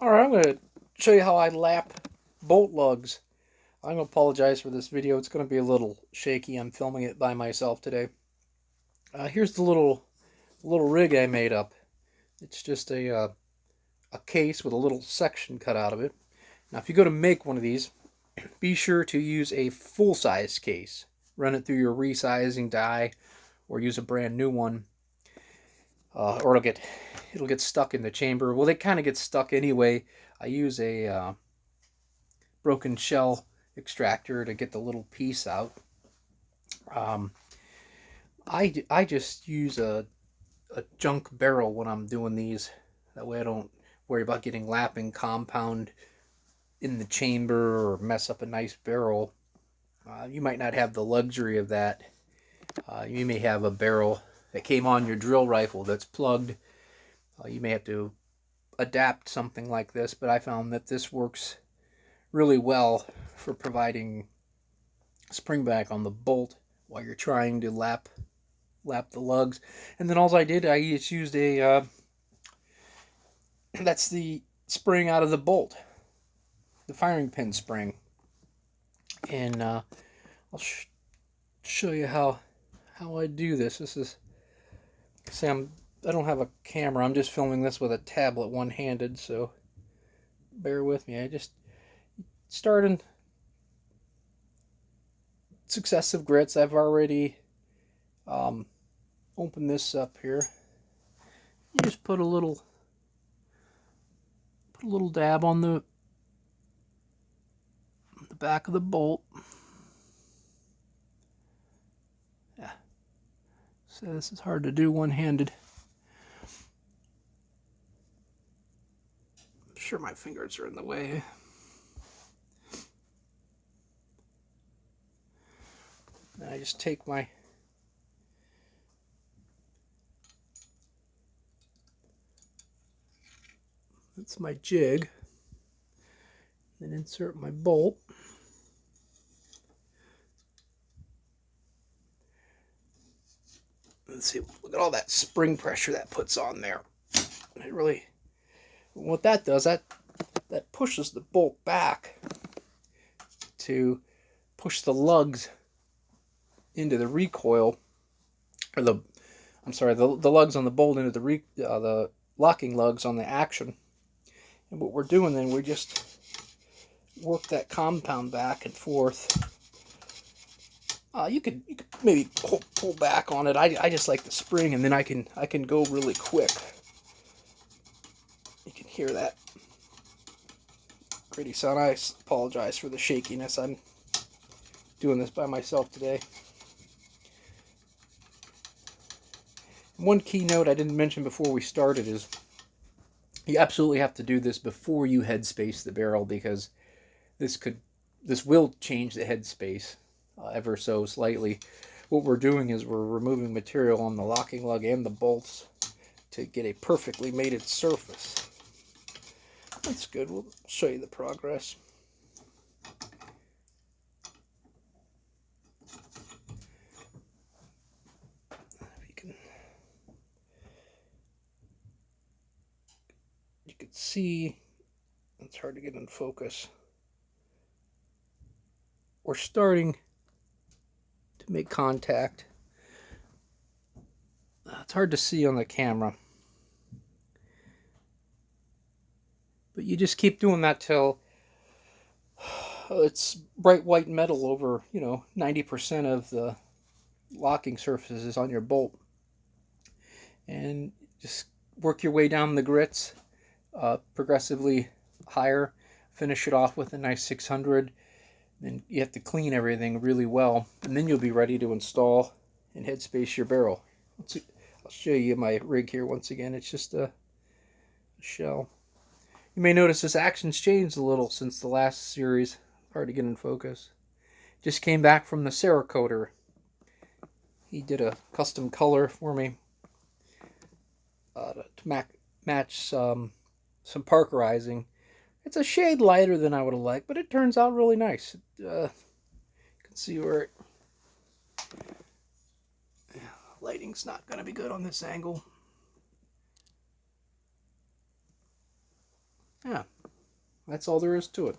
Alright, I'm going to show you how I lap bolt lugs. I'm going to apologize for this video. It's going to be a little shaky. I'm filming it by myself today. Here's the little rig I made up. It's just a case with a little section cut out of it. Now, if you go to make one of these, be sure to use a full-size case. Run it through your resizing die, or use a brand new one, or it'll get stuck in the chamber. Well, they kind of get stuck anyway. I use a broken shell extractor to get the little piece out. Um, I just use a junk barrel when I'm doing these. That way I don't worry about getting lapping compound in the chamber or mess up a nice barrel. You might not have the luxury of that. You may have a barrel that came on your drill rifle that's plugged. You may have to adapt something like this, but I found that this works really well for providing spring back on the bolt while you're trying to lap the lugs. And then all I did, I just used a that's the spring out of the bolt, the firing pin spring. And I'll show you how I do this. This is, see, I don't have a camera. I'm just filming this with a tablet one-handed, so bear with me. I just start in successive grits. I've already opened this up here. You just put a little dab on the back of the bolt. Yeah. So this is hard to do one-handed. I'm sure my fingers are in the way. And I just take that's my jig, and insert my bolt. Let's see, look at all that spring pressure that puts on there. It really, what that does, that pushes the bolt back to push the lugs into the recoil, or the lugs on the bolt into the locking lugs on the action. And what we're doing then, we just work that compound back and forth. You could maybe pull back on it. I just like the spring, and then I can go really quick. You can hear that gritty sound. I apologize for the shakiness. I'm doing this by myself today. One key note I didn't mention before we started is you absolutely have to do this before you headspace the barrel, because this will change the headspace ever so slightly. What we're doing is we're removing material on the locking lug and the bolts to get a perfectly mated surface. That's good. We'll show you the progress. You can see, it's hard to get in focus. We're starting to make contact. It's hard to see on the camera, but you just keep doing that till it's bright white metal over, 90% of the locking surface is on your bolt. And just work your way down the grits, progressively higher. Finish it off with a nice 600. Then you have to clean everything really well, and then you'll be ready to install and headspace your barrel. I'll show you my rig here once again. It's just a shell. You may notice this action's changed a little since the last series. Hard to get in focus. Just came back from the Cerakoter. He did a custom color for me to match some parkerizing. It's a shade lighter than I would have liked, but it turns out really nice. You can see where lighting's not going to be good on this angle. Yeah, that's all there is to it.